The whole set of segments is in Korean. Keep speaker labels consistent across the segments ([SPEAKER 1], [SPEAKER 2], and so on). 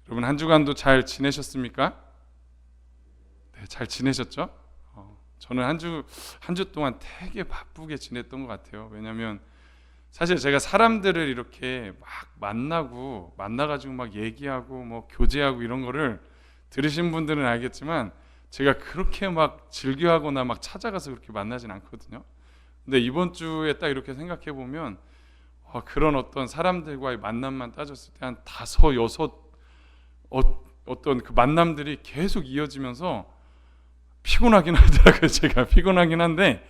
[SPEAKER 1] 여러분 한 주간도 잘 지내셨습니까? 네, 잘 지내셨죠? 저는 한 주 동안 되게 바쁘게 지냈던 것 같아요. 왜냐하면 사실 제가 사람들을 이렇게 막 만나가지고 막 얘기하고 뭐 교제하고 이런 거를 들으신 분들은 알겠지만 제가 그렇게 막 즐겨하거나 막 찾아가서 그렇게 만나진 않거든요. 근데 이번 주에 딱 이렇게 생각해 보면 그런 어떤 사람들과의 만남만 따졌을 때 한 다섯 여섯 어떤 그 만남들이 계속 이어지면서 피곤하긴 하더라고요. 제가 피곤하긴 한데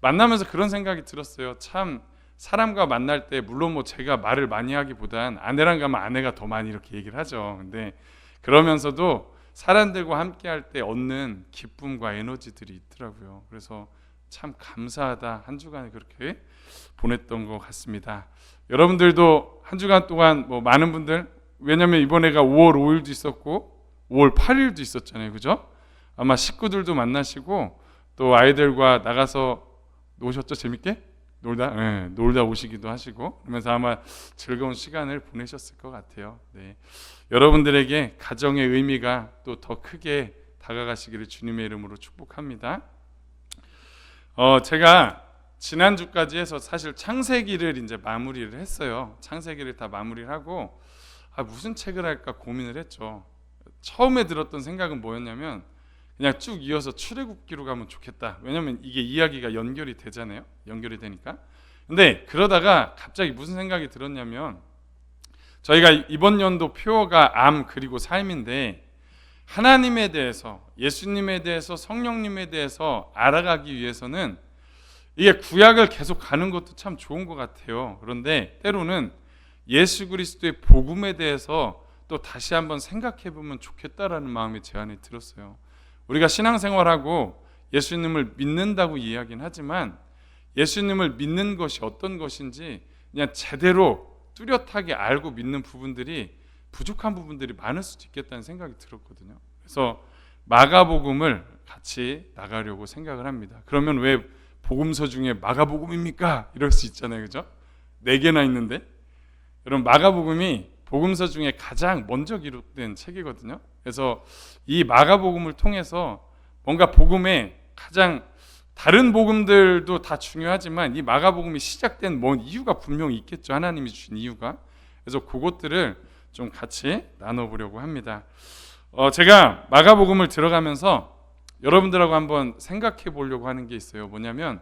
[SPEAKER 1] 만나면서 그런 생각이 들었어요. 참 사람과 만날 때 물론 뭐 제가 말을 많이 하기보단 아내랑 가면 아내가 더 많이 이렇게 얘기를 하죠. 근데 그러면서도 사람들과 함께 할 때 얻는 기쁨과 에너지들이 있더라고요. 그래서 참 감사하다 한 주간을 그렇게 보냈던 것 같습니다. 여러분들도 한 주간 동안 뭐 많은 분들 왜냐하면 이번에가 5월 5일도 있었고 5월 8일도 있었잖아요. 그죠? 아마 식구들도 만나시고 또 아이들과 나가서 노셨죠? 재밌게? 놀다 오시기도 하시고 그러면서 아마 즐거운 시간을 보내셨을 것 같아요. 네. 여러분들에게 가정의 의미가 또 더 크게 다가가시기를 주님의 이름으로 축복합니다. 제가 지난주까지 해서 사실 창세기를 이제 마무리를 했어요. 창세기를 다 마무리를 하고 무슨 책을 할까 고민을 했죠. 처음에 들었던 생각은 뭐였냐면 그냥 쭉 이어서 출애굽기로 가면 좋겠다. 왜냐면 이게 이야기가 연결이 되잖아요. 연결이 되니까. 근데 그러다가 갑자기 무슨 생각이 들었냐면 저희가 이번 연도 표어가 암 그리고 삶인데 하나님에 대해서 예수님에 대해서 성령님에 대해서 알아가기 위해서는 이게 구약을 계속 가는 것도 참 좋은 것 같아요. 그런데 때로는 예수 그리스도의 복음에 대해서 또 다시 한번 생각해 보면 좋겠다라는 마음이 제 안에 들었어요. 우리가 신앙생활하고 예수님을 믿는다고 이야기는 하지만 예수님을 믿는 것이 어떤 것인지 그냥 제대로 뚜렷하게 알고 믿는 부분들이 부족한 부분들이 많을 수도 있겠다는 생각이 들었거든요. 그래서 마가복음을 같이 나가려고 생각을 합니다. 그러면 왜 복음서 중에 마가복음입니까? 이럴 수 있잖아요. 그죠? 4개나 있는데 여러분 마가복음이 복음서 중에 가장 먼저 기록된 책이거든요. 그래서 이 마가복음을 통해서 뭔가 복음에 가장 다른 복음들도 다 중요하지만 이 마가복음이 시작된 뭔 이유가 분명히 있겠죠. 하나님이 주신 이유가. 그래서 그것들을 좀 같이 나눠보려고 합니다. 제가 마가복음을 들어가면서 여러분들하고 한번 생각해 보려고 하는 게 있어요. 뭐냐면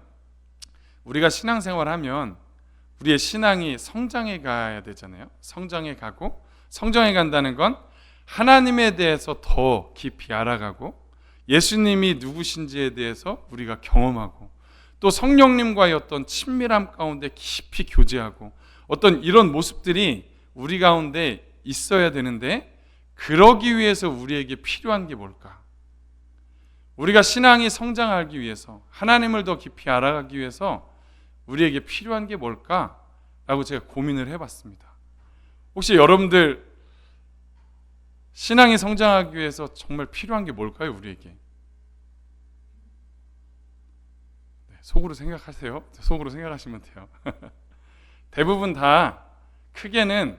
[SPEAKER 1] 우리가 신앙생활하면 우리의 신앙이 성장해 가야 되잖아요. 성장해 가고 성장해 간다는 건 하나님에 대해서 더 깊이 알아가고 예수님이 누구신지에 대해서 우리가 경험하고 또 성령님과의 어떤 친밀함 가운데 깊이 교제하고 어떤 이런 모습들이 우리 가운데 있어야 되는데 그러기 위해서 우리에게 필요한 게 뭘까? 우리가 신앙이 성장하기 위해서 하나님을 더 깊이 알아가기 위해서 우리에게 필요한 게 뭘까? 라고 제가 고민을 해봤습니다. 혹시 여러분들 신앙이 성장하기 위해서 정말 필요한 게 뭘까요? 우리에게. 네, 속으로 생각하세요. 속으로 생각하시면 돼요. 대부분 다 크게는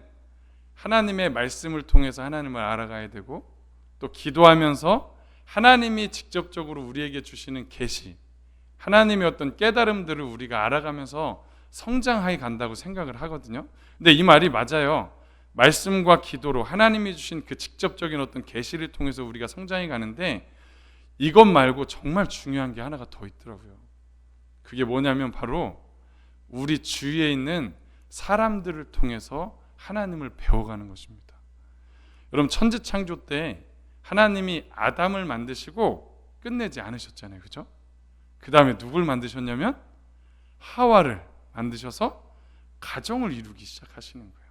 [SPEAKER 1] 하나님의 말씀을 통해서 하나님을 알아가야 되고 또 기도하면서 하나님이 직접적으로 우리에게 주시는 계시 하나님의 어떤 깨달음들을 우리가 알아가면서 성장해 간다고 생각을 하거든요. 근데 이 말이 맞아요. 말씀과 기도로 하나님이 주신 그 직접적인 어떤 계시를 통해서 우리가 성장해 가는데 이것 말고 정말 중요한 게 하나가 더 있더라고요. 그게 뭐냐면 바로 우리 주위에 있는 사람들을 통해서 하나님을 배워가는 것입니다. 여러분 천지창조 때 하나님이 아담을 만드시고 끝내지 않으셨잖아요. 그죠? 그 다음에 누굴 만드셨냐면 하와를 만드셔서 가정을 이루기 시작하시는 거예요.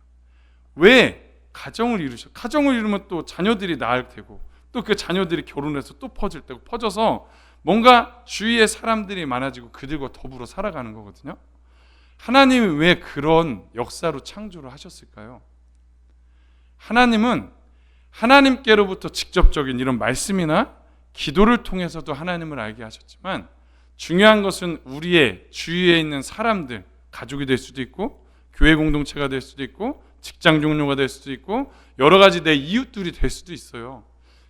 [SPEAKER 1] 왜 가정을 이루셔? 가정을 이루면 또 자녀들이 낳을 테고 또 그 자녀들이 결혼해서 또 퍼질 테고 퍼져서 뭔가 주위에 사람들이 많아지고 그들과 더불어 살아가는 거거든요. 하나님이 왜 그런 역사로 창조를 하셨을까요? 하나님은 하나님께로부터 직접적인 이런 말씀이나 기도를 통해서도 하나님을 알게 하셨지만 중요한 것은 우리의 주위에 있는 사람들, 가족이 될 수도 있고 교회 공동체가 될 수도 있고 직장 동료가 될 수도 있고 여러 가지 내 이웃들이 될 수도 있어요.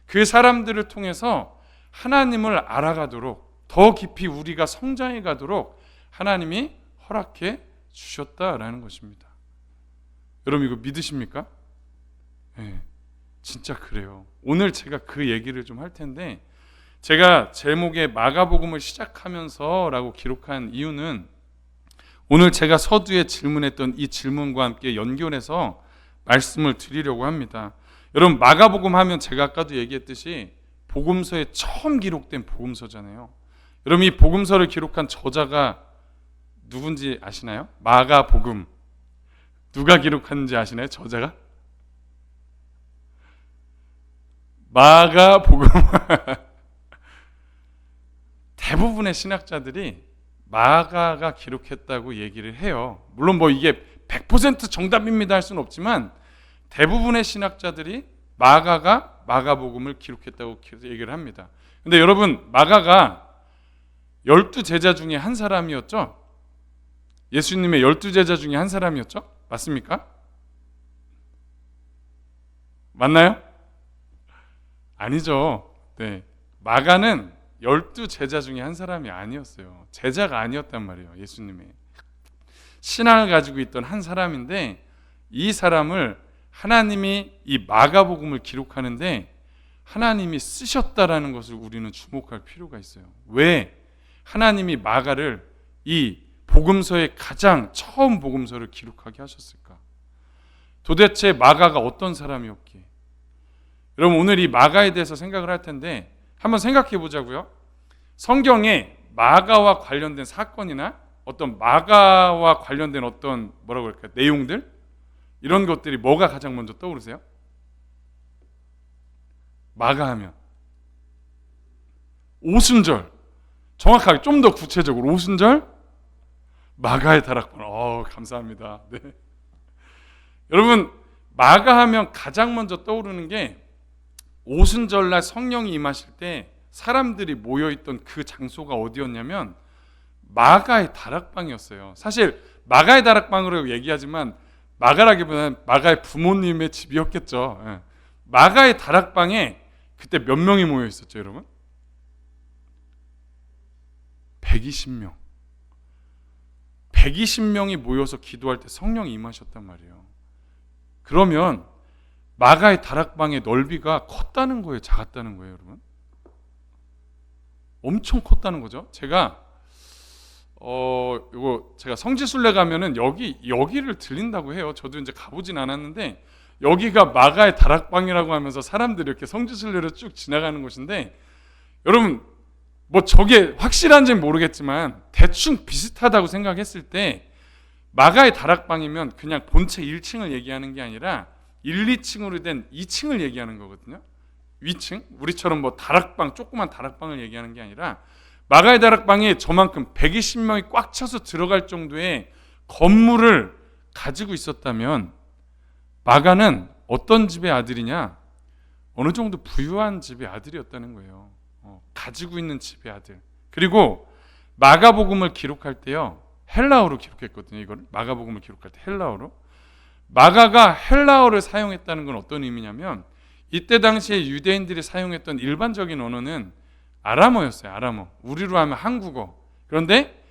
[SPEAKER 1] 그 사람들을 통해서 하나님을 알아가도록 더 깊이 우리가 성장해 가도록 하나님이 허락해 주셨다라는 것입니다. 여러분 이거 믿으십니까? 네, 진짜 그래요. 오늘 제가 그 얘기를 좀 할 텐데 제가 제목에 마가복음을 시작하면서라고 기록한 이유는 오늘 제가 서두에 질문했던 이 질문과 함께 연결해서 말씀을 드리려고 합니다. 여러분 마가복음 하면 제가 아까도 얘기했듯이 복음서에 처음 기록된 복음서잖아요. 여러분 이 복음서를 기록한 저자가 누군지 아시나요? 마가복음 누가 기록하는지 아시나요? 저자가? 마가복음 대부분의 신학자들이 마가가 기록했다고 얘기를 해요. 물론 뭐 이게 100% 정답입니다 할 수는 없지만 대부분의 신학자들이 마가가 마가복음을 기록했다고 얘기를 합니다. 근데 여러분 마가가 12제자 중에 한 사람이었죠? 예수님의 12제자 중에 한 사람이었죠? 맞습니까? 맞나요? 아니죠. 네. 마가는 12제자 중에 한 사람이 아니었어요. 제자가 아니었단 말이에요. 예수님의 신앙을 가지고 있던 한 사람인데 이 사람을 하나님이 이 마가복음을 기록하는데 하나님이 쓰셨다라는 것을 우리는 주목할 필요가 있어요. 왜 하나님이 마가를 이 복음서의 가장 처음 복음서를 기록하게 하셨을까? 도대체 마가가 어떤 사람이었기에? 여러분 오늘 이 마가에 대해서 생각을 할 텐데 한번 생각해 보자고요. 성경에 마가와 관련된 사건이나 어떤 마가와 관련된 어떤 뭐라고 할까요? 내용들 이런 것들이 뭐가 가장 먼저 떠오르세요? 마가 하면 오순절, 정확하게 좀 더 구체적으로 오순절 마가의 다락방. 감사합니다. 네. 여러분 마가 하면 가장 먼저 떠오르는 게 오순절날 성령이 임하실 때 사람들이 모여있던 그 장소가 어디였냐면 마가의 다락방이었어요. 사실 마가의 다락방으로 얘기하지만 마가라기보다는 마가의 부모님의 집이었겠죠. 예. 마가의 다락방에 그때 몇 명이 모여 있었죠, 여러분? 120명. 120명이 모여서 기도할 때 성령이 임하셨단 말이에요. 그러면 마가의 다락방의 넓이가 컸다는 거예요, 작았다는 거예요, 여러분? 엄청 컸다는 거죠. 제가 이거 제가 성지순례 가면은 여기를 들린다고 해요. 저도 이제 가보진 않았는데 여기가 마가의 다락방이라고 하면서 사람들이 이렇게 성지순례를 쭉 지나가는 곳인데 여러분 뭐 저게 확실한지는 모르겠지만 대충 비슷하다고 생각했을 때 마가의 다락방이면 그냥 본체 1층을 얘기하는 게 아니라 1, 2층으로 된 2층을 얘기하는 거거든요. 위층? 우리처럼 뭐 다락방, 조그만 다락방을 얘기하는 게 아니라 마가의 다락방에 저만큼 120명이 꽉 차서 들어갈 정도의 건물을 가지고 있었다면 마가는 어떤 집의 아들이냐? 어느 정도 부유한 집의 아들이었다는 거예요. 가지고 있는 집의 아들. 그리고 마가복음을 기록할 때요. 헬라어로 기록했거든요. 이걸 마가복음을 기록할 때 헬라어로. 마가가 헬라어를 사용했다는 건 어떤 의미냐면 이때 당시에 유대인들이 사용했던 일반적인 언어는 아람어였어요. 아람어. 우리로 하면 한국어. 그런데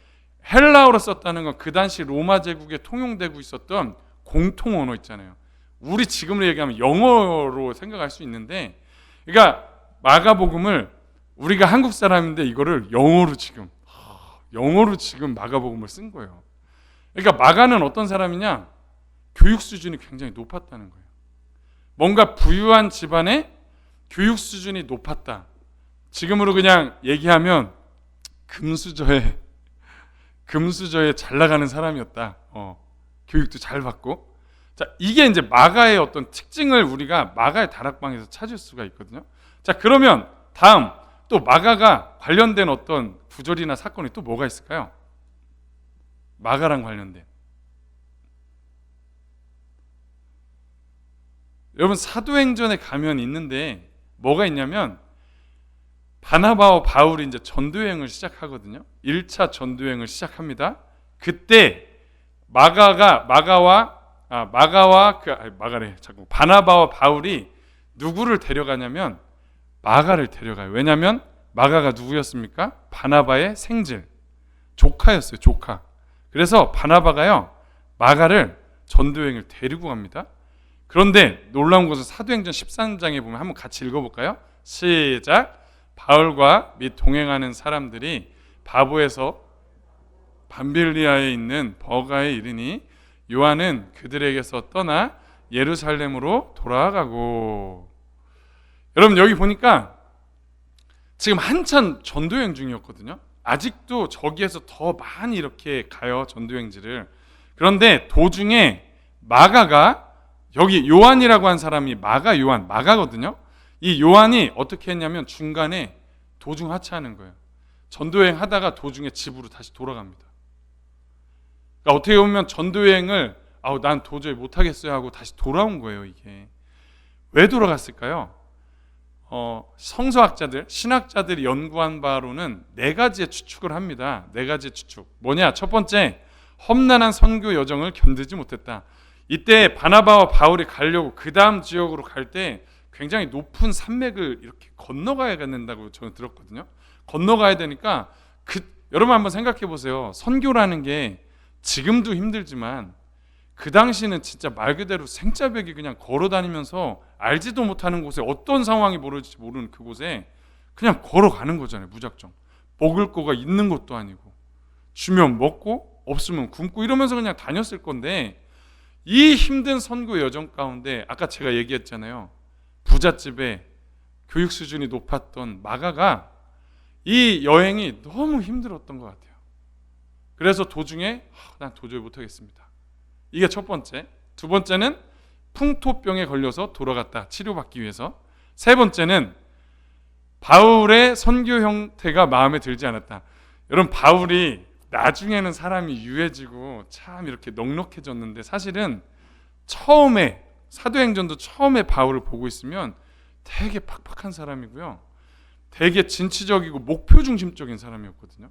[SPEAKER 1] 헬라어로 썼다는 건 그 당시 로마 제국에 통용되고 있었던 공통 언어 있잖아요. 우리 지금으로 얘기하면 영어로 생각할 수 있는데 그러니까 마가복음을 우리가 한국 사람인데 이거를 영어로 지금 마가복음을 쓴 거예요. 그러니까 마가는 어떤 사람이냐? 교육 수준이 굉장히 높았다는 거예요. 뭔가 부유한 집안의 교육 수준이 높았다. 지금으로 그냥 얘기하면 금수저에 잘 나가는 사람이었다. 교육도 잘 받고. 자, 이게 이제 마가의 어떤 특징을 우리가 마가의 다락방에서 찾을 수가 있거든요. 자, 그러면 다음 또 마가가 관련된 어떤 구절이나 사건이 또 뭐가 있을까요? 마가랑 관련된. 여러분 사도행전에 가면 있는데 뭐가 있냐면 바나바와 바울이 이제 전도여행을 시작하거든요. 1차 전도여행을 시작합니다. 그때 마가와 바나바와 바울이 누구를 데려가냐면 마가를 데려가요. 왜냐하면 마가가 누구였습니까? 바나바의 생질, 조카였어요. 조카. 그래서 바나바가요 마가를 전도여행을 데리고 갑니다. 그런데 놀라운 것은 사도행전 13장에 보면 한번 같이 읽어볼까요? 시작. 바울과 및 동행하는 사람들이 바보에서 밤빌리아에 있는 버가에 이르니 요한은 그들에게서 떠나 예루살렘으로 돌아가고. 여러분 여기 보니까 지금 한참 전도여행 중이었거든요. 아직도 저기에서 더 많이 이렇게 가요, 전도여행지를. 그런데 도중에 마가가, 여기 요한이라고 한 사람이 마가거든요. 이 요한이 어떻게 했냐면 중간에 도중 하차하는 거예요. 전도여행 하다가 도중에 집으로 다시 돌아갑니다. 그러니까 어떻게 보면 전도여행을 난 도저히 못하겠어요 하고 다시 돌아온 거예요. 이게 왜 돌아갔을까요? 성서학자들, 신학자들이 연구한 바로는 4가지의 추측을 합니다. 4가지의 추측. 뭐냐? 첫 번째, 험난한 선교 여정을 견디지 못했다. 이때 바나바와 바울이 가려고 그 다음 지역으로 갈 때 굉장히 높은 산맥을 이렇게 건너가야 된다고 저는 들었거든요. 건너가야 되니까 여러분 한번 생각해 보세요. 선교라는 게 지금도 힘들지만 그 당시는 진짜 말 그대로 생짜배기 그냥 걸어 다니면서 알지도 못하는 곳에 어떤 상황이 벌어질지 모르는 그곳에 그냥 걸어가는 거잖아요. 무작정. 먹을 거가 있는 것도 아니고 주면 먹고 없으면 굶고 이러면서 그냥 다녔을 건데, 이 힘든 선교 여정 가운데 아까 제가 얘기했잖아요. 부잣집에 교육 수준이 높았던 마가가 이 여행이 너무 힘들었던 것 같아요. 그래서 도중에 난 도저히 못하겠습니다. 이게 첫 번째. 두 번째는 풍토병에 걸려서 돌아갔다. 치료받기 위해서. 세 번째는 바울의 선교 형태가 마음에 들지 않았다. 여러분 바울이 나중에는 사람이 유해지고 참 이렇게 넉넉해졌는데 사실은 처음에 사도행전도 처음에 바울을 보고 있으면 되게 팍팍한 사람이고요. 되게 진취적이고 목표 중심적인 사람이었거든요.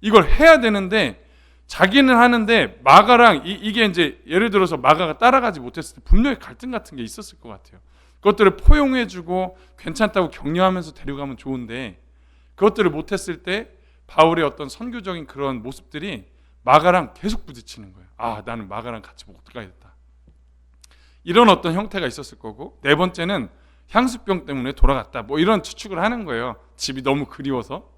[SPEAKER 1] 이걸 해야 되는데 자기는 하는데 마가랑 이게 이제 예를 들어서 마가가 따라가지 못했을 때 분명히 갈등 같은 게 있었을 것 같아요. 그것들을 포용해주고 괜찮다고 격려하면서 데려가면 좋은데 그것들을 못했을 때 바울의 어떤 선교적인 그런 모습들이 마가랑 계속 부딪히는 거예요. 나는 마가랑 같이 못 가겠다. 이런 어떤 형태가 있었을 거고, 네 번째는 향수병 때문에 돌아갔다. 뭐 이런 추측을 하는 거예요. 집이 너무 그리워서.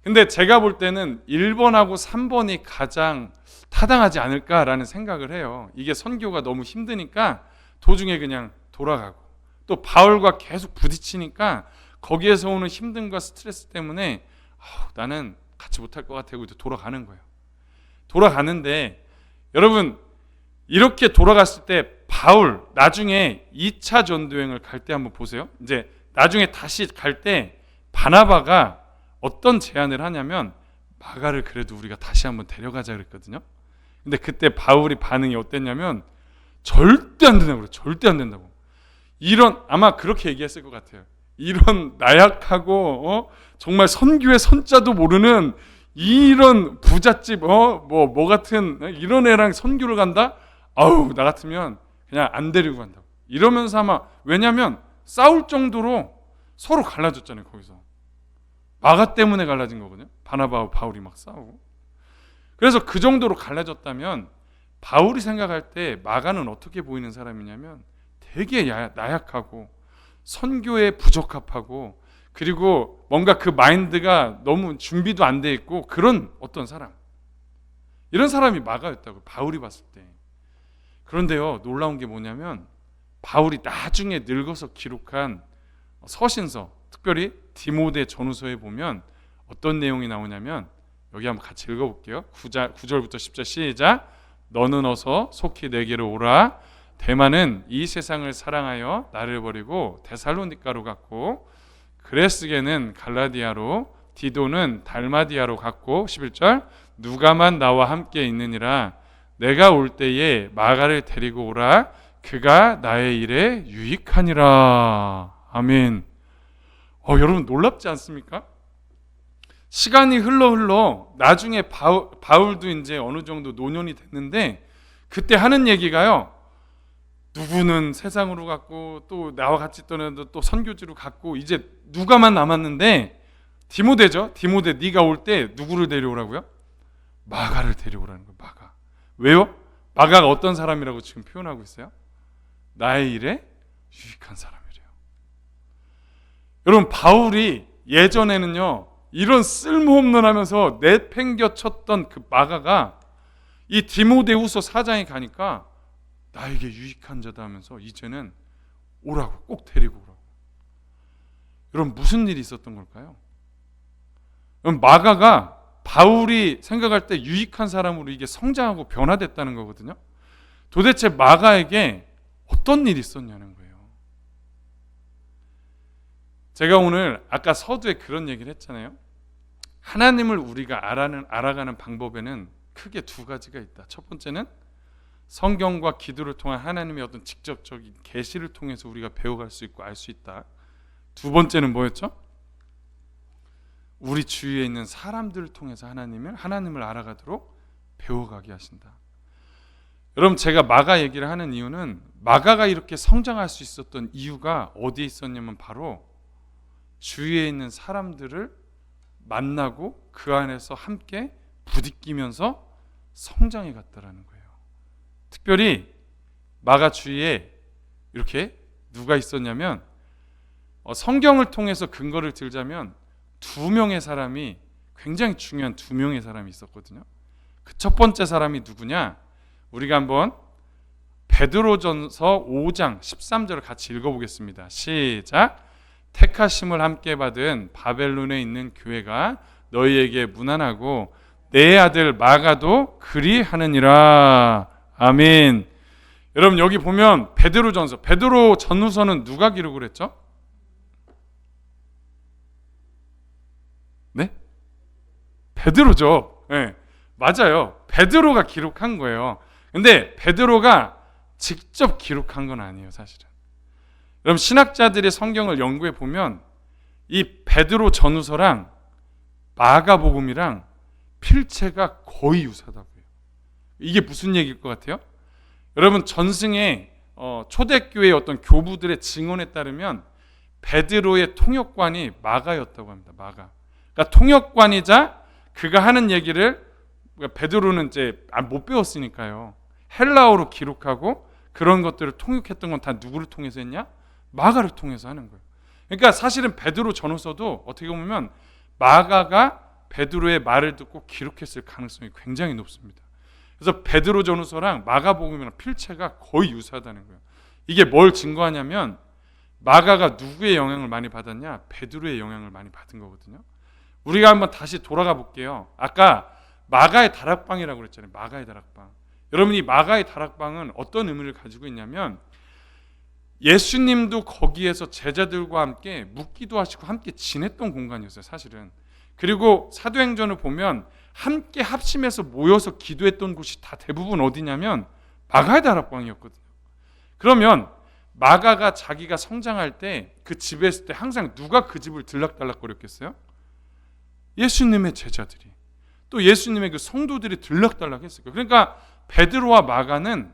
[SPEAKER 1] 근데 제가 볼 때는 1번하고 3번이 가장 타당하지 않을까라는 생각을 해요. 이게 선교가 너무 힘드니까 도중에 그냥 돌아가고, 또 바울과 계속 부딪히니까 거기에서 오는 힘듦과 스트레스 때문에 나는 같이 못할 것 같아요. 이제 돌아가는 거예요. 돌아가는데 여러분 이렇게 돌아갔을 때 바울 나중에 2차 전도여행을 갈 때 한번 보세요. 이제 나중에 다시 갈 때 바나바가 어떤 제안을 하냐면 마가를 그래도 우리가 다시 한번 데려가자 그랬거든요. 근데 그때 바울이 반응이 어땠냐면 절대 안 된다고 그래요. 절대 안 된다고. 아마 그렇게 얘기했을 것 같아요. 이런 나약하고 정말 선교의 선자도 모르는 이런 부잣집 뭐 같은 이런 애랑 선교를 간다? 나 같으면 그냥 안 데리고 간다고. 이러면서 아마 왜냐하면 싸울 정도로 서로 갈라졌잖아요. 거기서 마가 때문에 갈라진 거거든요. 바나바와 바울이 막 싸우고. 그래서 그 정도로 갈라졌다면 바울이 생각할 때 마가는 어떻게 보이는 사람이냐면 되게 나약하고 선교에 부적합하고, 그리고 뭔가 그 마인드가 너무 준비도 안 돼 있고 그런 어떤 사람, 이런 사람이 마가였다고 바울이 봤을 때. 그런데요 놀라운 게 뭐냐면 바울이 나중에 늙어서 기록한 서신서, 특별히 디모데 전후서에 보면 어떤 내용이 나오냐면 여기 한번 같이 읽어볼게요. 9절부터 10절 시작. 너는 어서 속히 내게로 오라. 대만은 이 세상을 사랑하여 나를 버리고 데살로니가로 갔고, 그레스게는 갈라디아로, 디도는 달마디아로 갔고, 11절 누가만 나와 함께 있느니라. 내가 올 때에 마가를 데리고 오라. 그가 나의 일에 유익하니라. 아멘. 여러분 놀랍지 않습니까? 시간이 흘러 나중에 바울도 이제 어느 정도 노년이 됐는데 그때 하는 얘기가요. 누구는 세상으로 갔고 또 나와 같이 있던 애들 또 선교지로 갔고 이제 누가만 남았는데 디모데죠. 디모데 네가 올 때 누구를 데려오라고요? 마가를 데려오라는 거예요. 마가. 왜요? 마가가 어떤 사람이라고 지금 표현하고 있어요? 나의 일에 유익한 사람이래요. 여러분 바울이 예전에는요 이런 쓸모없는 하면서 내팽겨쳤던 그 마가가 이 디모데후서 4장에 가니까 나에게 유익한 자다 하면서 이제는 오라고 꼭 데리고 오라고. 여러분 무슨 일이 있었던 걸까요? 그럼 마가가 바울이 생각할 때 유익한 사람으로 이게 성장하고 변화됐다는 거거든요. 도대체 마가에게 어떤 일이 있었냐는 거예요. 제가 오늘 아까 서두에 그런 얘기를 했잖아요. 하나님을 우리가 알아가는 방법에는 크게 두 가지가 있다. 첫 번째는 성경과 기도를 통한 하나님의 어떤 직접적인 계시를 통해서 우리가 배워갈 수 있고 알 수 있다. 두 번째는 뭐였죠? 우리 주위에 있는 사람들을 통해서 하나님을 알아가도록 배워가게 하신다. 여러분 제가 마가 얘기를 하는 이유는 마가가 이렇게 성장할 수 있었던 이유가 어디에 있었냐면 바로 주위에 있는 사람들을 만나고 그 안에서 함께 부딪히면서 성장해 갔다라는 거예요. 특별히 마가 주위에 이렇게 누가 있었냐면 성경을 통해서 근거를 들자면 두 명의 사람이 굉장히 중요한 두 명의 사람이 있었거든요. 그 첫 번째 사람이 누구냐? 우리가 한번 베드로전서 5장 13절을 같이 읽어보겠습니다. 시작. 택하심을 함께 받은 바벨론에 있는 교회가 너희에게 문안하고 내 아들 마가도 그리하느니라. 아멘. 여러분 여기 보면 베드로 전후서는 누가 기록을 했죠? 네? 베드로죠. 네, 맞아요. 베드로가 기록한 거예요. 근데 베드로가 직접 기록한 건 아니에요, 사실은. 여러분 신학자들의 성경을 연구해 보면 이 베드로 전후서랑 마가복음이랑 필체가 거의 유사하다고요. 이게 무슨 얘기일 것 같아요? 여러분 전승의 초대교회의 어떤 교부들의 증언에 따르면 베드로의 통역관이 마가였다고 합니다. 마가. 그러니까 통역관이자 그가 하는 얘기를 베드로는 이제 못 배웠으니까요. 헬라어로 기록하고 그런 것들을 통역했던 건 다 누구를 통해서 했냐? 마가를 통해서 하는 거예요. 그러니까 사실은 베드로 전후서도 어떻게 보면 마가가 베드로의 말을 듣고 기록했을 가능성이 굉장히 높습니다. 그래서 베드로 전후서랑 마가복음이랑 필체가 거의 유사하다는 거예요. 이게 뭘 증거하냐면 마가가 누구의 영향을 많이 받았냐? 베드로의 영향을 많이 받은 거거든요. 우리가 한번 다시 돌아가 볼게요. 아까 마가의 다락방이라고 그랬잖아요. 마가의 다락방. 여러분 이 마가의 다락방은 어떤 의미를 가지고 있냐면 예수님도 거기에서 제자들과 함께 묵기도 하시고 함께 지냈던 공간이었어요, 사실은. 그리고 사도행전을 보면 함께 합심해서 모여서 기도했던 곳이 다 대부분 어디냐면 마가의 다락방이었거든요. 그러면 마가가 자기가 성장할 때 그 집에 있을 때 항상 누가 그 집을 들락달락거렸겠어요? 예수님의 제자들이. 또 예수님의 그 성도들이 들락달락했어요. 그러니까 베드로와 마가는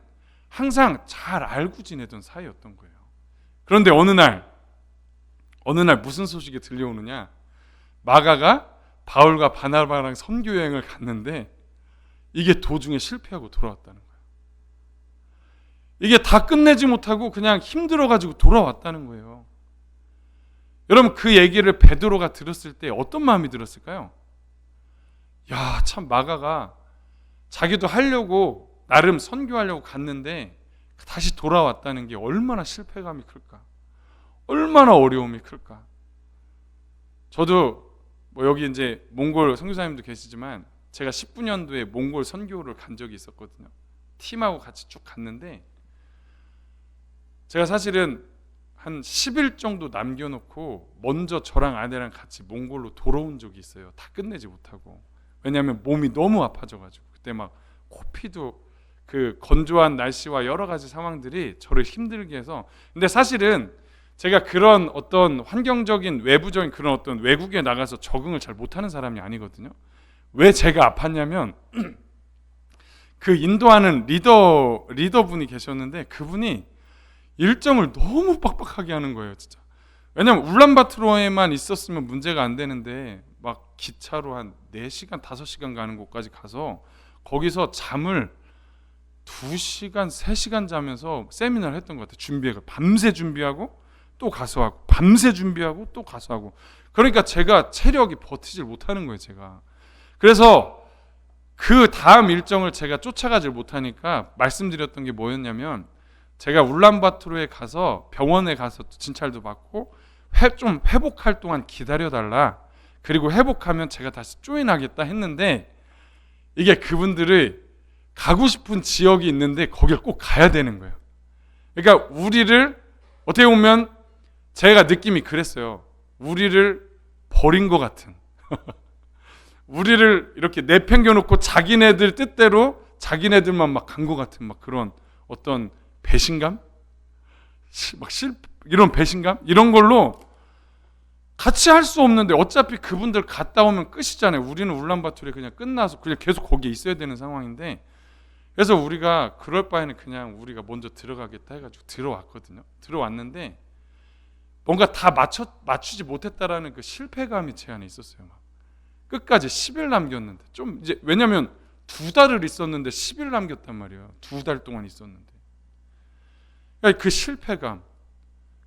[SPEAKER 1] 항상 잘 알고 지내던 사이였던 거예요. 그런데 어느 날 무슨 소식이 들려오느냐? 마가가 바울과 바나바랑 선교 여행을 갔는데 이게 도중에 실패하고 돌아왔다는 거예요. 이게 다 끝내지 못하고 그냥 힘들어가지고 돌아왔다는 거예요. 여러분 그 얘기를 베드로가 들었을 때 어떤 마음이 들었을까요? 야, 참 마가가 자기도 하려고 나름 선교하려고 갔는데 다시 돌아왔다는 게 얼마나 실패감이 클까? 얼마나 어려움이 클까? 저도 여기 이제 몽골 선교사님도 계시지만 제가 19년도에 몽골 선교를 간 적이 있었거든요. 팀하고 같이 쭉 갔는데 제가 사실은 한 10일 정도 남겨놓고 먼저 저랑 아내랑 같이 몽골로 돌아온 적이 있어요. 다 끝내지 못하고. 왜냐하면 몸이 너무 아파져가지고 그때 막 코피도 그 건조한 날씨와 여러 가지 상황들이 저를 힘들게 해서. 근데 사실은 제가 그런 어떤 환경적인 외부적인 그런 어떤 외국에 나가서 적응을 잘 못하는 사람이 아니거든요. 왜 제가 아팠냐면 그 인도하는 리더분이 계셨는데 그분이 일정을 너무 빡빡하게 하는 거예요, 진짜. 왜냐면 울란바토르에만 있었으면 문제가 안 되는데 막 기차로 한 4시간, 5시간 가는 곳까지 가서 거기서 잠을 2시간, 3시간 자면서 세미나를 했던 것 같아요. 준비해서 밤새 준비하고 또 가서 하고, 밤새 준비하고 또 가서 하고. 그러니까 제가 체력이 버티질 못하는 거예요, 제가. 그래서 그 다음 일정을 제가 쫓아가질 못하니까 말씀드렸던 게 뭐였냐면, 제가 울란바토르에 가서 병원에 가서 진찰도 받고 좀 회복할 동안 기다려달라, 그리고 회복하면 제가 다시 조인하겠다 했는데, 이게 그분들이 가고 싶은 지역이 있는데 거길 꼭 가야 되는 거예요. 그러니까 우리를, 어떻게 보면 제가 느낌이 그랬어요. 우리를 버린 것 같은 우리를 이렇게 내팽겨놓고 자기네들 뜻대로 자기네들만 막 간 것 같은 막 그런 어떤 배신감? 막 이런 배신감? 이런 걸로 같이 할 수 없는데, 어차피 그분들 갔다 오면 끝이잖아요. 우리는 울란바토르에 그냥 끝나서 그냥 계속 거기에 있어야 되는 상황인데, 그래서 우리가 그럴 바에는 그냥 우리가 먼저 들어가겠다 해가지고 들어왔거든요. 들어왔는데 뭔가 다 맞추지 못했다라는 그 실패감이 제 안에 있었어요. 막 끝까지 10일 남겼는데, 좀 이제 왜냐면 2달을 있었는데 10일 남겼단 말이에요. 2달 동안 있었는데. 그러니까 그 실패감,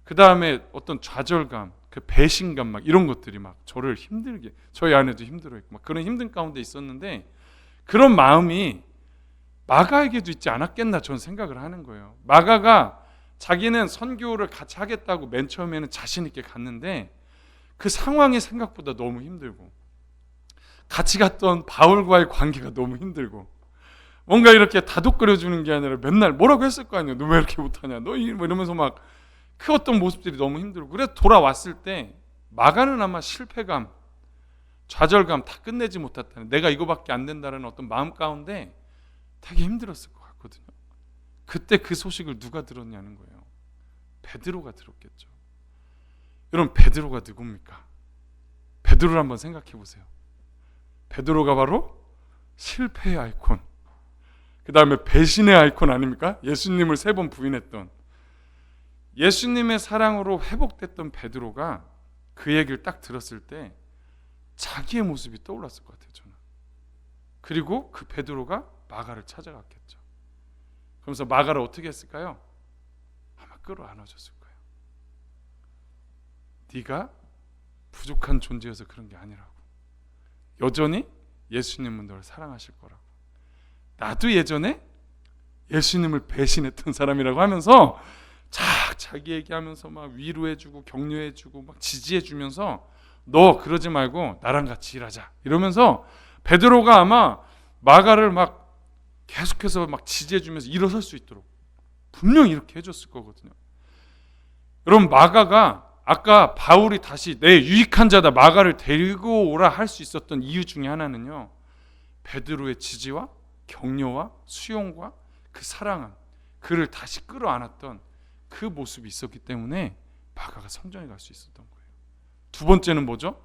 [SPEAKER 1] 그 다음에 어떤 좌절감, 그 배신감, 막 이런 것들이 막 저를 힘들게, 저희 아내도 힘들어했고 막 그런 힘든 가운데 있었는데, 그런 마음이 마가에게도 있지 않았겠나 저는 생각을 하는 거예요. 마가가 자기는 선교를 같이 하겠다고 맨 처음에는 자신 있게 갔는데 그 상황이 생각보다 너무 힘들고, 같이 갔던 바울과의 관계가 너무 힘들고, 뭔가 이렇게 다독거려주는 게 아니라 맨날 뭐라고 했을 거 아니에요. 너 왜 이렇게 못하냐, 너 뭐 이러면서 막 그 어떤 모습들이 너무 힘들고. 그래서 돌아왔을 때 마가는 아마 실패감, 좌절감, 다 끝내지 못했다는, 내가 이거밖에 안 된다는 어떤 마음 가운데 되게 힘들었을 것 같거든요. 그때 그 소식을 누가 들었냐는 거예요. 베드로가 들었겠죠. 여러분, 베드로가 누굽니까? 베드로를 한번 생각해 보세요. 베드로가 바로 실패의 아이콘, 그 다음에 배신의 아이콘 아닙니까? 예수님을 3번 부인했던, 예수님의 사랑으로 회복됐던 베드로가 그 얘기를 딱 들었을 때 자기의 모습이 떠올랐을 것 같아요, 저는. 그리고 그 베드로가 마가를 찾아갔겠죠. 그러면서 마가를 어떻게 했을까요? 아마 끌어안아줬을 거예요. 네가 부족한 존재여서 그런 게 아니라고. 여전히 예수님은 너를 사랑하실 거라고. 나도 예전에 예수님을 배신했던 사람이라고 하면서 자기 얘기하면서 막 위로해주고 격려해주고 막 지지해주면서, 너 그러지 말고 나랑 같이 일하자 이러면서 베드로가 아마 마가를 막 계속해서 막 지지해주면서 일어설 수 있도록 분명히 이렇게 해줬을 거거든요. 여러분, 마가가 아까 바울이 다시 내 유익한 자다 마가를 데리고 오라 할 수 있었던 이유 중에 하나는요, 베드로의 지지와 격려와 수용과 그 사랑함, 그를 다시 끌어안았던 그 모습이 있었기 때문에 마가가 성전에 갈 수 있었던 거예요. 두 번째는 뭐죠?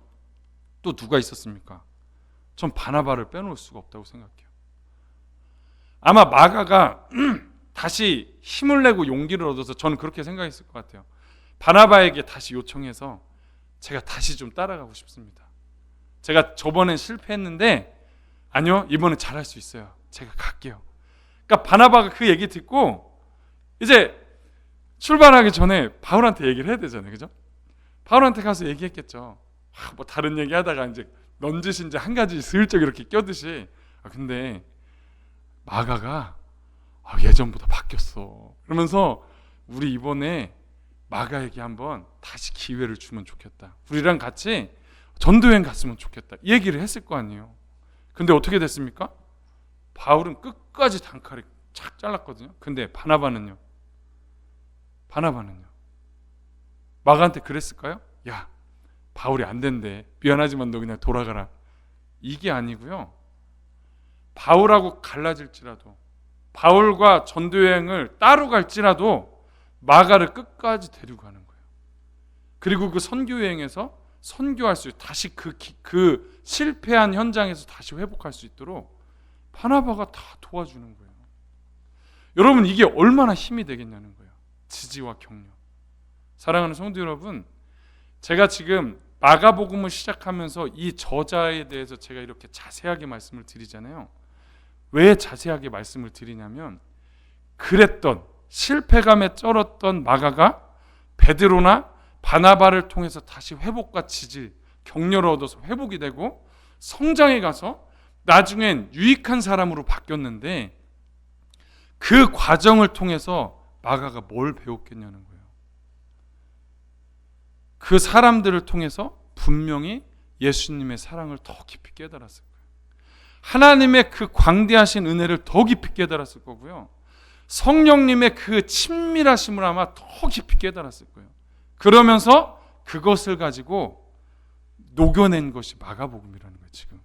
[SPEAKER 1] 또 누가 있었습니까? 전 바나바를 빼놓을 수가 없다고 생각해요. 아마 마가가 다시 힘을 내고 용기를 얻어서, 저는 그렇게 생각했을 것 같아요. 바나바에게 다시 요청해서 제가 다시 좀 따라가고 싶습니다. 제가 저번엔 실패했는데 아니요, 이번엔 잘할 수 있어요. 제가 갈게요. 그러니까 바나바가 그 얘기 듣고 이제 출발하기 전에 바울한테 얘기를 해야 되잖아요, 그죠? 바울한테 가서 얘기했겠죠. 뭐 다른 얘기하다가 이제 넌지시 이제 한 가지 슬쩍 이렇게 껴듯이, 근데 마가가 예전보다 바뀌었어. 그러면서 우리 이번에 마가에게 한번 다시 기회를 주면 좋겠다. 우리랑 같이 전도여행 갔으면 좋겠다. 이 얘기를 했을 거 아니에요. 근데 어떻게 됐습니까? 바울은 끝까지 단칼에 착 잘랐거든요. 근데 바나바는요? 마가한테 그랬을까요? 야, 바울이 안 된대. 미안하지만 너 그냥 돌아가라. 이게 아니고요. 바울하고 갈라질지라도, 바울과 전도여행을 따로 갈지라도 마가를 끝까지 데리고 가는 거예요. 그리고 그 선교여행에서 선교할 수, 다시 그 실패한 현장에서 다시 회복할 수 있도록 바나바가 다 도와주는 거예요. 여러분, 이게 얼마나 힘이 되겠냐는 거예요. 지지와 격려. 사랑하는 성도 여러분, 제가 지금 마가복음을 시작하면서 이 저자에 대해서 제가 이렇게 자세하게 말씀을 드리잖아요. 왜 자세하게 말씀을 드리냐면, 그랬던 실패감에 쩔었던 마가가 베드로나 바나바를 통해서 다시 회복과 지지, 격려를 얻어서 회복이 되고 성장해 가서 나중엔 유익한 사람으로 바뀌었는데, 그 과정을 통해서 마가가 뭘 배웠겠냐는 거예요. 그 사람들을 통해서 분명히 예수님의 사랑을 더 깊이 깨달았을 거예요. 하나님의 그 광대하신 은혜를 더 깊이 깨달았을 거고요. 성령님의 그 친밀하심을 아마 더 깊이 깨달았을 거예요. 그러면서 그것을 가지고 녹여낸 것이 마가복음이라는 거예요. 지금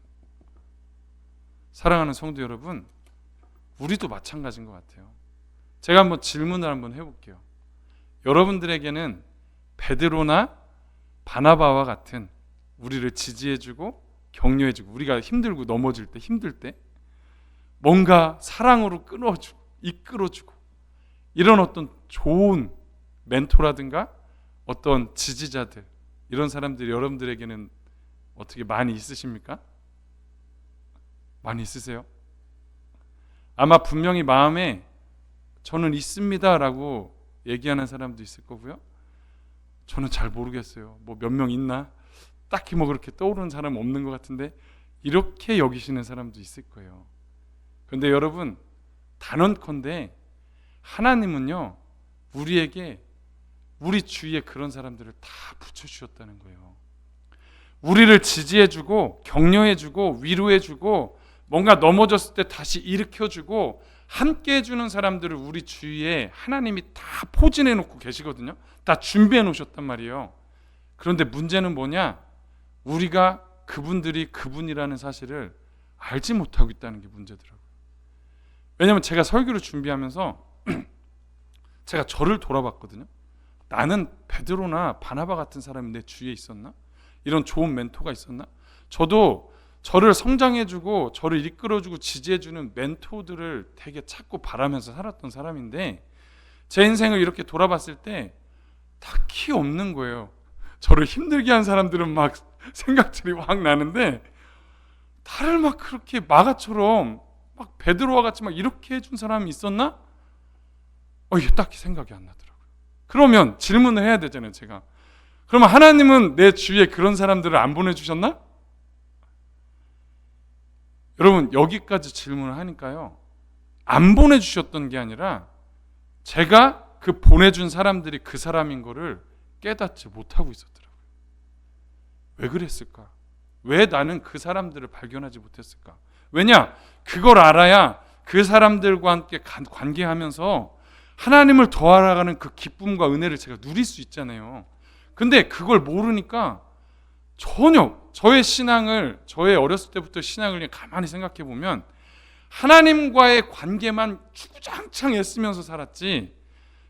[SPEAKER 1] 사랑하는 성도 여러분, 우리도 마찬가지인 것 같아요. 제가 한번 질문을 한번 해볼게요. 여러분들에게는 베드로나 바나바와 같은 우리를 지지해주고 격려해주고, 우리가 힘들고 넘어질 때, 힘들 때 뭔가 사랑으로 끊어주고 이끌어주고, 이런 어떤 좋은 멘토라든가 어떤 지지자들, 이런 사람들이 여러분들에게는 어떻게 많이 있으십니까? 많이 있으세요? 아마 분명히 마음에 저는 있습니다 라고 얘기하는 사람도 있을 거고요. 저는 잘 모르겠어요. 뭐 몇 명 있나? 딱히 뭐 그렇게 떠오르는 사람은 없는 것 같은데, 이렇게 여기시는 사람도 있을 거예요. 그런데 여러분, 단언컨대 하나님은요, 우리에게 우리 주위에 그런 사람들을 다 붙여주셨다는 거예요. 우리를 지지해주고 격려해주고 위로해주고, 뭔가 넘어졌을 때 다시 일으켜주고 함께 해주는 사람들을 우리 주위에 하나님이 다 포진해 놓고 계시거든요. 다 준비해 놓으셨단 말이에요. 그런데 문제는 뭐냐? 우리가 그분들이 그분이라는 사실을 알지 못하고 있다는 게 문제더라고요. 왜냐하면 제가 설교를 준비하면서 제가 저를 돌아봤거든요. 나는 베드로나 바나바 같은 사람이 내 주위에 있었나? 이런 좋은 멘토가 있었나? 저도 저를 성장해주고 저를 이끌어주고 지지해주는 멘토들을 되게 찾고 바라면서 살았던 사람인데, 제 인생을 이렇게 돌아봤을 때 딱히 없는 거예요. 저를 힘들게 한 사람들은 막 생각들이 확 나는데, 나를 막 그렇게 마가처럼 막 베드로와 같이 막 이렇게 해준 사람이 있었나? 이게 딱히 생각이 안 나더라고요. 그러면 질문을 해야 되잖아요, 제가. 그러면 하나님은 내 주위에 그런 사람들을 안 보내주셨나? 여러분, 여기까지 질문을 하니까요, 안 보내주셨던 게 아니라 제가 그 보내준 사람들이 그 사람인 거를 깨닫지 못하고 있었더라고요. 왜 그랬을까? 왜 나는 그 사람들을 발견하지 못했을까? 왜냐? 그걸 알아야 그 사람들과 함께 관계하면서 하나님을 더 알아가는 그 기쁨과 은혜를 제가 누릴 수 있잖아요. 근데 그걸 모르니까 전혀 저의 신앙을, 저의 어렸을 때부터 신앙을 그냥 가만히 생각해 보면 하나님과의 관계만 주구장창 애쓰면서 살았지,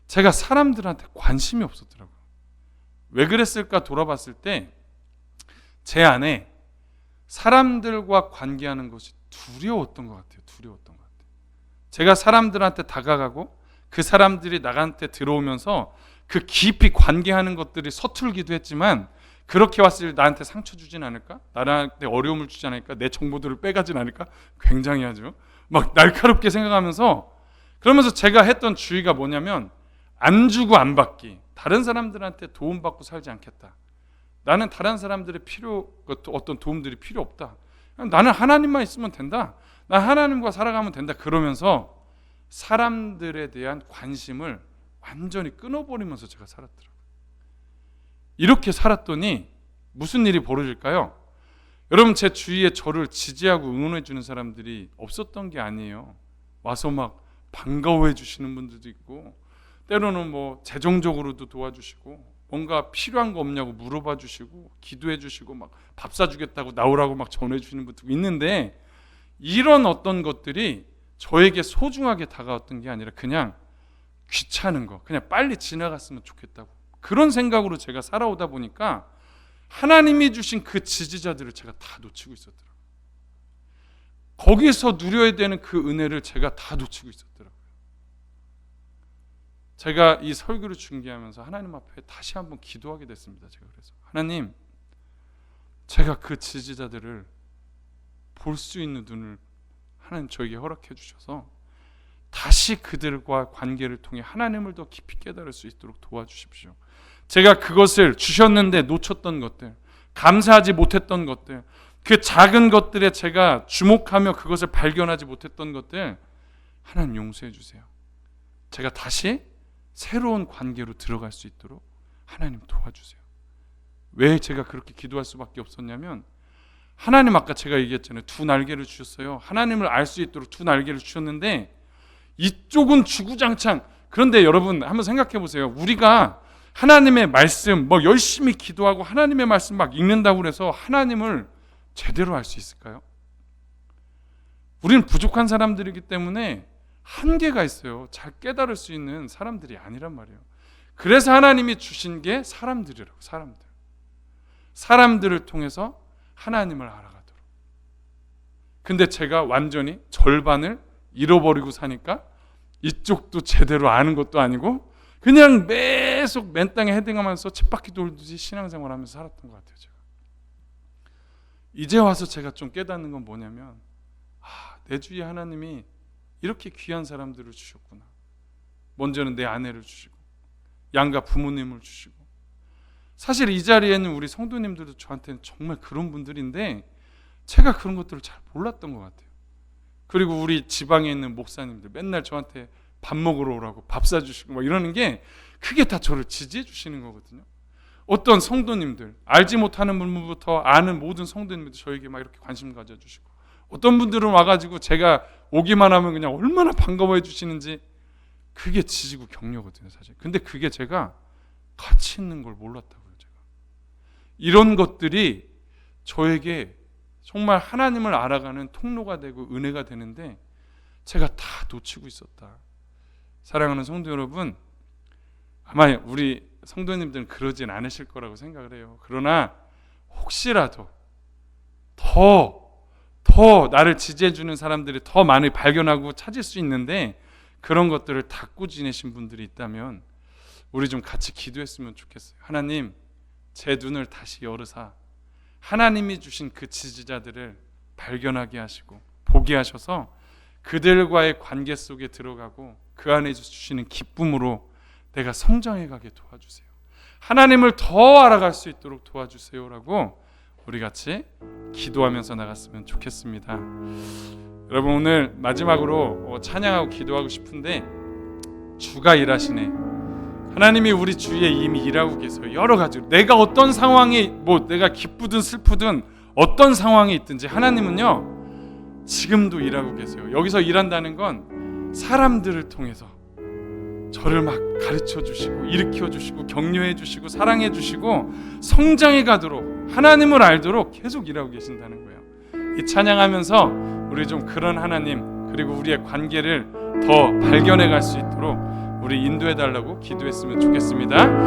[SPEAKER 1] 제가 사람들한테 관심이 없었더라고요. 왜 그랬을까 돌아봤을 때 제 안에 사람들과 관계하는 것이 두려웠던 것 같아요. 두려웠던 것 같아요. 제가 사람들한테 다가가고 그 사람들이 나한테 들어오면서 그 깊이 관계하는 것들이 서툴기도 했지만, 그렇게 왔을 때 나한테 상처 주진 않을까? 나한테 어려움을 주지 않을까? 내 정보들을 빼가진 않을까? 굉장히 하죠. 막 날카롭게 생각하면서, 그러면서 제가 했던 주의가 뭐냐면, 안 주고 안 받기. 다른 사람들한테 도움받고 살지 않겠다. 나는 다른 사람들의 어떤 도움들이 필요 없다. 나는 하나님만 있으면 된다. 난 하나님과 살아가면 된다. 그러면서 사람들에 대한 관심을 완전히 끊어버리면서 제가 살았더라고요. 이렇게 살았더니 무슨 일이 벌어질까요? 여러분, 제 주위에 저를 지지하고 응원해 주는 사람들이 없었던 게 아니에요. 와서 막 반가워해 주시는 분들도 있고, 때로는 뭐 재정적으로도 도와주시고, 뭔가 필요한 거 없냐고 물어봐 주시고, 기도해 주시고, 막 밥 사주겠다고 나오라고 막 전해 주시는 분도 있는데, 이런 어떤 것들이 저에게 소중하게 다가왔던 게 아니라 그냥 귀찮은 거, 그냥 빨리 지나갔으면 좋겠다고, 그런 생각으로 제가 살아오다 보니까 하나님이 주신 그 지지자들을 제가 다 놓치고 있었더라고요. 거기서 누려야 되는 그 은혜를 제가 다 놓치고 있었더라고요. 제가 이 설교를 준비하면서 하나님 앞에 다시 한번 기도하게 됐습니다. 제가 그래서 하나님, 제가 그 지지자들을 볼 수 있는 눈을 하나님 저에게 허락해 주셔서 다시 그들과 관계를 통해 하나님을 더 깊이 깨달을 수 있도록 도와주십시오. 제가 그것을 주셨는데 놓쳤던 것들, 감사하지 못했던 것들, 그 작은 것들에 제가 주목하며 그것을 발견하지 못했던 것들 하나님 용서해 주세요. 제가 다시 새로운 관계로 들어갈 수 있도록 하나님 도와주세요. 왜 제가 그렇게 기도할 수밖에 없었냐면, 하나님 아까 제가 얘기했잖아요. 두 날개를 주셨어요. 하나님을 알 수 있도록 두 날개를 주셨는데 이쪽은 주구장창. 그런데 여러분 한번 생각해 보세요. 우리가 하나님의 말씀 열심히 기도하고 하나님의 말씀 막 읽는다고 해서 하나님을 제대로 알 수 있을까요? 우리는 부족한 사람들이기 때문에 한계가 있어요. 잘 깨달을 수 있는 사람들이 아니란 말이에요. 그래서 하나님이 주신 게 사람들이라고. 사람들을 통해서 하나님을 알아가도록. 근데 제가 완전히 절반을 잃어버리고 사니까 이쪽도 제대로 아는 것도 아니고 그냥 계속 맨 땅에 헤딩하면서 쳇바퀴 돌듯이 신앙생활하면서 살았던 것 같아요. 제가 이제 와서 제가 좀 깨닫는 건 뭐냐면, 내 주위에 하나님이 이렇게 귀한 사람들을 주셨구나. 먼저는 내 아내를 주시고 양가 부모님을 주시고, 사실 이 자리에는 우리 성도님들도 저한테는 정말 그런 분들인데 제가 그런 것들을 잘 몰랐던 것 같아요. 그리고 우리 지방에 있는 목사님들 맨날 저한테 밥 먹으러 오라고 밥 사주시고 막 이러는 게, 그게 다 저를 지지해 주시는 거거든요. 어떤 성도님들, 알지 못하는 분부터 아는 모든 성도님들도 저에게 막 이렇게 관심 가져주시고, 어떤 분들은 와가지고 제가 오기만 하면 그냥 얼마나 반가워해 주시는지, 그게 지지고 격려거든요 사실. 근데 그게 제가 가치 있는 걸 몰랐다고요. 제가 이런 것들이 저에게 정말 하나님을 알아가는 통로가 되고 은혜가 되는데 제가 다 놓치고 있었다. 사랑하는 성도 여러분, 아마 우리 성도님들은 그러진 않으실 거라고 생각을 해요. 그러나 혹시라도 더 나를 지지해 주는 사람들이 더 많이 발견하고 찾을 수 있는데 그런 것들을 닫고 지내신 분들이 있다면 우리 좀 같이 기도했으면 좋겠어요. 하나님, 제 눈을 다시 열으사 하나님이 주신 그 지지자들을 발견하게 하시고 보게 하셔서 그들과의 관계 속에 들어가고 그 안에 주시는 기쁨으로 내가 성장해 가게 도와주세요. 하나님을 더 알아갈 수 있도록 도와주세요라고 우리 같이 기도하면서 나갔으면 좋겠습니다. 여러분, 오늘 마지막으로 찬양하고 기도하고 싶은데, 주가 일하시네. 하나님이 우리 주위에 이미 일하고 계세요. 여러 가지로 내가 어떤 상황이 내가 기쁘든 슬프든 어떤 상황이 있든지 하나님은요 지금도 일하고 계세요. 여기서 일한다는 건 사람들을 통해서 저를 막 가르쳐 주시고 일으켜 주시고 격려해 주시고 사랑해 주시고 성장해 가도록 하나님을 알도록 계속 일하고 계신다는 거예요. 이 찬양하면서 우리 좀 그런 하나님, 그리고 우리의 관계를 더 발견해 갈 수 있도록 우리 인도해 달라고 기도했으면 좋겠습니다.